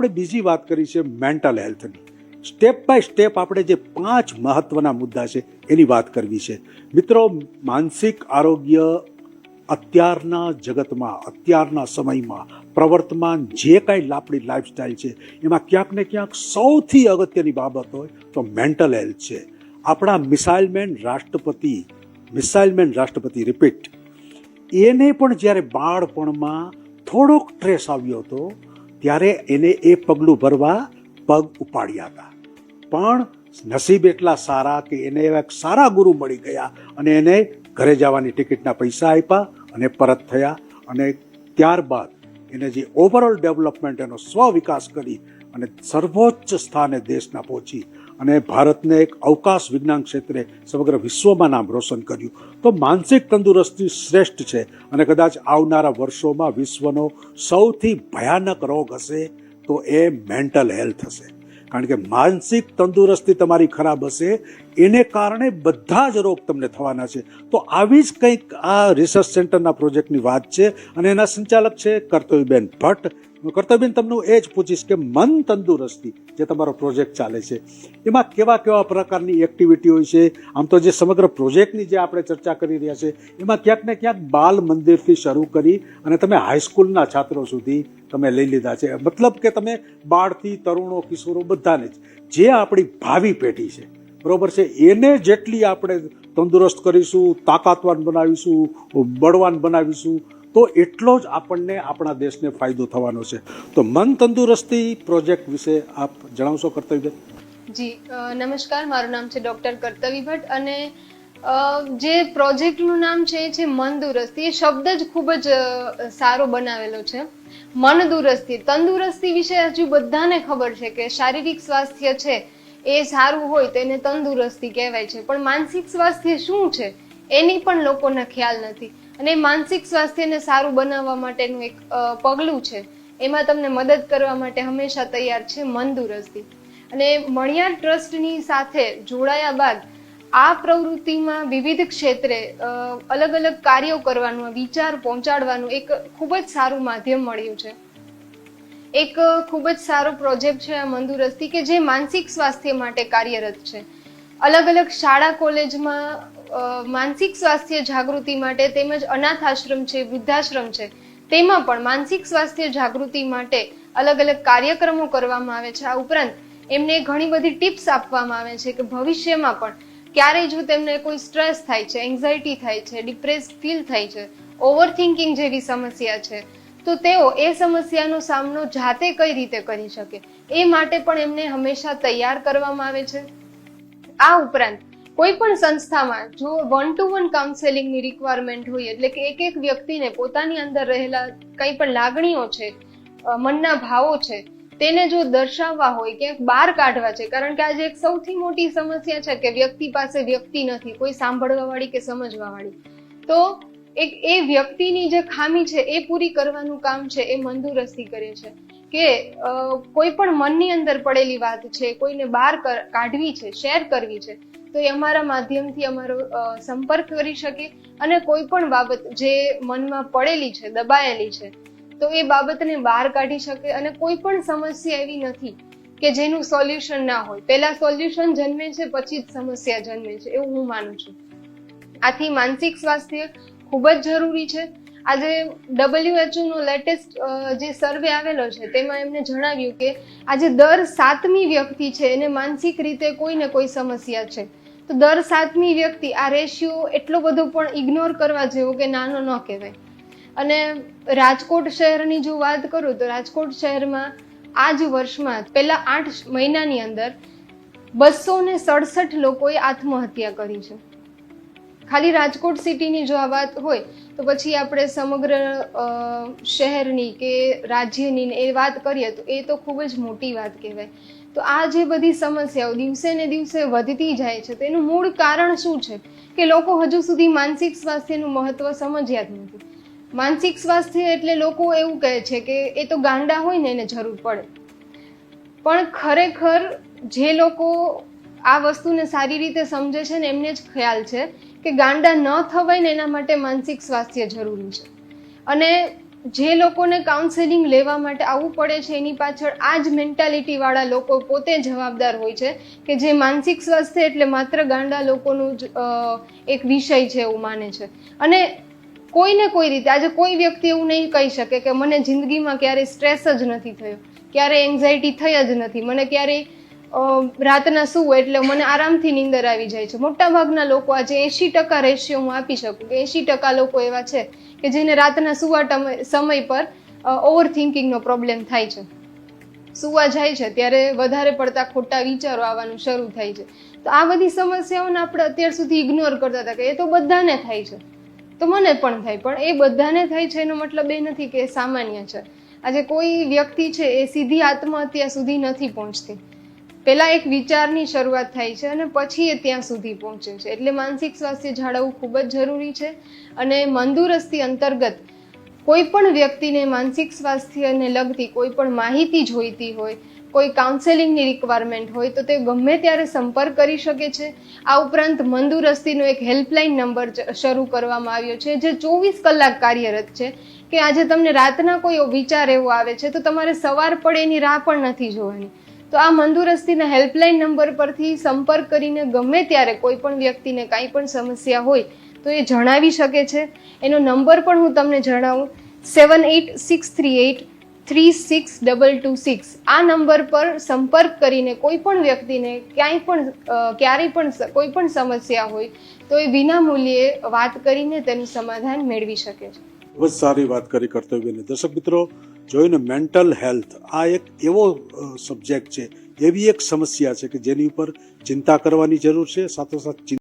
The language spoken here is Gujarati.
આપણે બીજી વાત કરી છે મેન્ટલ હેલ્થની. સ્ટેપ બાય સ્ટેપ આપણે જે 5 મહત્વના મુદ્દા છે એની વાત કરવી છે. મિત્રો, માનસિક આરોગ્ય અત્યારના જગતમાં, અત્યારના સમયમાં પ્રવર્તમાન જે કાંઈ આપણી લાઈફસ્ટાઈલ છે એમાં ક્યાંક ને ક્યાંક સૌથી અગત્યની બાબત હોય તો મેન્ટલ હેલ્થ છે. આપણા મિસાઇલમેન રાષ્ટ્રપતિ રિપીટ, એને પણ જ્યારે બાળપણમાં થોડોક ટ્રેસ આવ્યો હતો ત્યારે એને એ પગલું ભરવા પગ ઉપાડ્યા હતા. પણ નસીબ એટલા સારા કે એને એક સારા ગુરુ મળી ગયા અને એને ઘરે જવાની ટિકિટના પૈસા આપ્યા અને પરત થયા. અને ત્યારબાદ એને જે ઓવરઓલ ડેવલપમેન્ટ, એનો સ્વવિકાસ કરી અને સર્વોચ્ચ સ્થાને દેશના પહોંચી અને ભારતને એક અવકાશ વિજ્ઞાન ક્ષેત્રે સમગ્ર વિશ્વમાં નામ રોશન કર્યું. તો માનસિક તંદુરસ્તી શ્રેષ્ઠ છે અને કદાચ આવનારા વર્ષોમાં વિશ્વનો સૌથી ભયાનક રોગ હશે તો એ મેન્ટલ હેલ્થ હશે. કારણ કે માનસિક તંદુરસ્તી તમારી ખરાબ હશે એને કારણે બધા જ રોગ તમને થવાના છે. તો આવી જ કંઈક આ રિસર્ચ સેન્ટરના પ્રોજેક્ટની વાત છે અને એના સંચાલક છે કર્તવ્યબેન ભટ્ટ. કર્તવ્યબેન, તમને એ જ પૂછીશ કે મન તંદુરસ્તી જે તમારો પ્રોજેક્ટ ચાલે છે એમાં કેવા કેવા પ્રકારની એક્ટિવિટી હોય છે? આમ તો જે સમગ્ર પ્રોજેક્ટની જે આપણે ચર્ચા કરી રહ્યા છે એમાં ક્યાંક ને ક્યાંક બાલ મંદિરથી શરૂ કરી અને તમે હાઈસ્કૂલના છાત્રો સુધી તમે લઈ લીધા છે. મતલબ કે તમે બાળથી તરુણો, કિશોરો બધાને જ, જે આપણી ભાવિ પેઢી છે, બરોબર છે, એને જેટલી આપણે તંદુરસ્ત કરીશું, તાકાતવાન બનાવીશું, બળવાન બનાવીશું તો એટલો જ આપણને આપણા દેશને ફાયદો થવાનો છે. તો મન તંદુરસ્તી પ્રોજેક્ટ વિશે આપ જણાવશો કર્તવ્યબેન? જી નમસ્કાર, મારું નામ છે ડૉક્ટર કર્તવી ભટ્ટ અને જે પ્રોજેક્ટનું નામ છે એ છે મન દુરસ્તી. એ શબ્દ જ ખૂબ જ સારો બનાવેલો છે. મન દુરસ્તી, તંદુરસ્તી વિશે હજુ બધાને ખબર છે કે શારીરિક સ્વાસ્થ્ય છે એ સારું હોય તો એને તંદુરસ્તી કહેવાય છે, પણ માનસિક સ્વાસ્થ્ય શું છે એની પણ લોકોને ખ્યાલ નથી. અને માનસિક સ્વાસ્થ્યને સારું બનાવવા માટેનું એક પગલું છે, એમાં તમને મદદ કરવા માટે હંમેશા તૈયાર છે મન દુરસ્તી. અને મણિયાર ટ્રસ્ટની સાથે જોડાયા બાદ આ પ્રવૃત્તિમાં વિવિધ ક્ષેત્રે અલગ અલગ કાર્યો કરવાનું, વિચાર પહોંચાડવાનું એક ખૂબ જ સારું માધ્યમ મળ્યું છે. એક ખૂબ જ સારો પ્રોજેક્ટ છે આ મન દુરસ્તી કે જે માનસિક સ્વાસ્થ્ય માટે કાર્યરત છે. અલગ અલગ શાળા કોલેજમાં માનસિક સ્વાસ્થ્ય જાગૃતિ માટે તેમજ અનાથ આશ્રમ છે, વૃદ્ધાશ્રમ છે, તેમાં પણ માનસિક સ્વાસ્થ્ય જાગૃતિ માટે અલગ અલગ કાર્યક્રમો કરવામાં આવે છે. આ ઉપરાંત એમને ઘણી બધી ટિપ્સ આપવામાં આવે છે કે ભવિષ્યમાં પણ ક્યારેય જો તેમને કોઈ સ્ટ્રેસ થાય છે, એન્ઝાયટી થાય છે, ડિપ્રેસ ફીલ થાય છે, ઓવર થિંકિંગ જેવી સમસ્યા છે તો તેઓ એ સમસ્યાનો સામનો જાતે કઈ રીતે કરી શકે એ માટે પણ એમને હંમેશા તૈયાર કરવામાં આવે છે. આ ઉપરાંત કોઈ પણ સંસ્થામાં જો 1-to-1 કાઉન્સેલિંગની રિક્વાયરમેન્ટ હોય, એટલે કે એક એક વ્યક્તિને પોતાની અંદર રહેલા કંઈ પણ લાગણીઓ છે, મનના ભાવો છે, તેને જો દર્શાવવા હોય, ક્યાંક બહાર કાઢવા છે, કારણ કે આજે એક સૌથી મોટી સમસ્યા છે કે વ્યક્તિ પાસે વ્યક્તિ નથી, કોઈ સાંભળવા વાળી કે સમજવા વાળી. તો એક એ વ્યક્તિની જે ખામી છે એ પૂરી કરવાનું કામ છે એ મંદુરસ્તી કરે છે કે કોઈ પણ મનની અંદર પડેલી વાત છે, કોઈને બહાર કાઢવી છે, શેર કરવી છે તો એ અમારા માધ્યમથી અમારો સંપર્ક કરી શકે અને કોઈ પણ બાબત જે મનમાં પડેલી છે, દબાયેલી છે તો એ બાબતને બહાર કાઢી શકે. અને કોઈ પણ સમસ્યા એવી નથી કે જેનું સોલ્યુશન ના હોય. પહેલા સોલ્યુશન જન્મે છે પછી જ સમસ્યા જન્મે છે, એવું હું માનું છું. આથી માનસિક સ્વાસ્થ્ય ખૂબ જ જરૂરી છે. આજે WHO નો લેટેસ્ટ જે સર્વે આવેલો છે તેમાં એમને જણાવ્યું કે આજે દર 7મી વ્યક્તિ છે એને માનસિક રીતે કોઈ ને કોઈ સમસ્યા છે. તો દર 7મી વ્યક્તિ, આ રેશિયો એટલો બધો પણ ઇગ્નોર કરવા જેવો કે નાનો ન કહેવાય. અને રાજકોટ શહેરની જો વાત કરું તો રાજકોટ શહેરમાં આ જ વર્ષમાં પહેલા 8 મહિનાની અંદર 267 લોકોએ આત્મહત્યા કરી છે. ખાલી રાજકોટ સિટીની જો આ વાત હોય તો પછી આપણે સમગ્ર શહેરની કે રાજ્યની એ વાત કરીએ તો એ તો ખૂબ જ મોટી વાત કહેવાય. તો આ જે બધી સમસ્યાઓ દિવસે ને દિવસે વધતી જાય છે તેનું મૂળ કારણ શું છે કે લોકો હજુ સુધી માનસિક સ્વાસ્થ્યનું મહત્વ સમજ્યા જ નથી. માનસિક સ્વાસ્થ્ય એટલે લોકો એવું કહે છે કે એ તો ગાંડા હોય ને એને જરૂર પડે, પણ ખરેખર જે લોકો આ વસ્તુને સારી રીતે સમજે છે ને એમને જ ખ્યાલ છે કે ગાંડા ન થવાય ને એના માટે માનસિક સ્વાસ્થ્ય જરૂરી છે. અને જે લોકોને કાઉન્સેલિંગ લેવા માટે આવવું પડે છે એની પાછળ આ જ મેન્ટાલિટી વાળા લોકો પોતે જવાબદાર હોય છે કે જે માનસિક સ્વાસ્થ્ય એટલે માત્ર ગાંડા લોકોનું જ એક વિષય છે એવું માને છે. અને કોઈને કોઈ રીતે આજે કોઈ વ્યક્તિ એવું નહીં કહી શકે કે મને જિંદગીમાં ક્યારેય સ્ટ્રેસ જ નથી થયો, ક્યારેય એન્ઝાયટી થઈ જ નથી, મને ક્યારેય રાતના સૂવું એટલે મને આરામથી નીંદર આવી જાય છે. મોટાભાગના લોકો આજે 80% રેશિયો હું આપી શકું કે 80% લોકો એવા છે કે જેને રાતના સુવા સમય પર ઓવર થિંકિંગનો પ્રોબ્લેમ થાય છે. સુવા જાય છે ત્યારે વધારે પડતા ખોટા વિચારો આવવાનું શરૂ થાય છે. તો આ બધી સમસ્યાઓને આપણે અત્યાર સુધી ઇગ્નોર કરતા હતા કે એ તો બધાને થાય છે, તો મને પણ થાય, પણ એ બધાને થાય છે એનો મતલબ એ નથી કે એ સામાન્ય છે. આજે કોઈ વ્યક્તિ છે એ સીધી આત્મહત્યા સુધી નથી પહોંચતી, પહેલા એક વિચારની શરૂઆત થાય છે અને પછી એ ત્યાં સુધી પહોંચે છે. એટલે માનસિક સ્વાસ્થ્ય જાળવવું ખૂબ જ જરૂરી છે. અને મંદુરસ્તી અંતર્ગત કોઈ પણ વ્યક્તિને માનસિક સ્વાસ્થ્યને લગતી કોઈ પણ માહિતી જોઈતી હોય, કોઈ કાઉન્સેલિંગની રિક્વાયરમેન્ટ હોય તો તે ગમે ત્યારે સંપર્ક કરી શકે છે. આ ઉપરાંત મંદુરસ્તીનો એક હેલ્પલાઇન નંબર શરૂ કરવામાં આવ્યો છે જે 24 કલાક કાર્યરત છે કે આજે તમને રાતના કોઈ વિચાર એવો આવે છે તો તમારે સવાર પડે એની રાહ પણ નથી જોવાની. તો આ મંદુરસ્તીના હેલ્પલાઇન નંબર પરથી સંપર્ક કરીને ગમે ત્યારે કોઈ પણ વ્યક્તિને કાંઈ પણ સમસ્યા હોય તો એ જણાવી શકે છે. એનો નંબર પણ હું તમને જણાવું, 7863836226. આ નંબર પર સંપર્ક કરીને કોઈ પણ વ્યક્તિને ક્યારેય પણ કોઈ પણ સમસ્યા હોય તો એ વિનામૂલ્યે વાત કરીને તેનું સમાધાન મેળવી શકે છે. ખૂબ જ સારી વાત કરી કર્તવ્યને. દર્શક મિત્રો, જોઈને મેન્ટલ હેલ્થ આ એક એવો સબ્જેક્ટ છે, એવી એક સમસ્યા છે કે જેની ઉપર ચિંતા કરવાની જરૂર છે, સાથોસાથ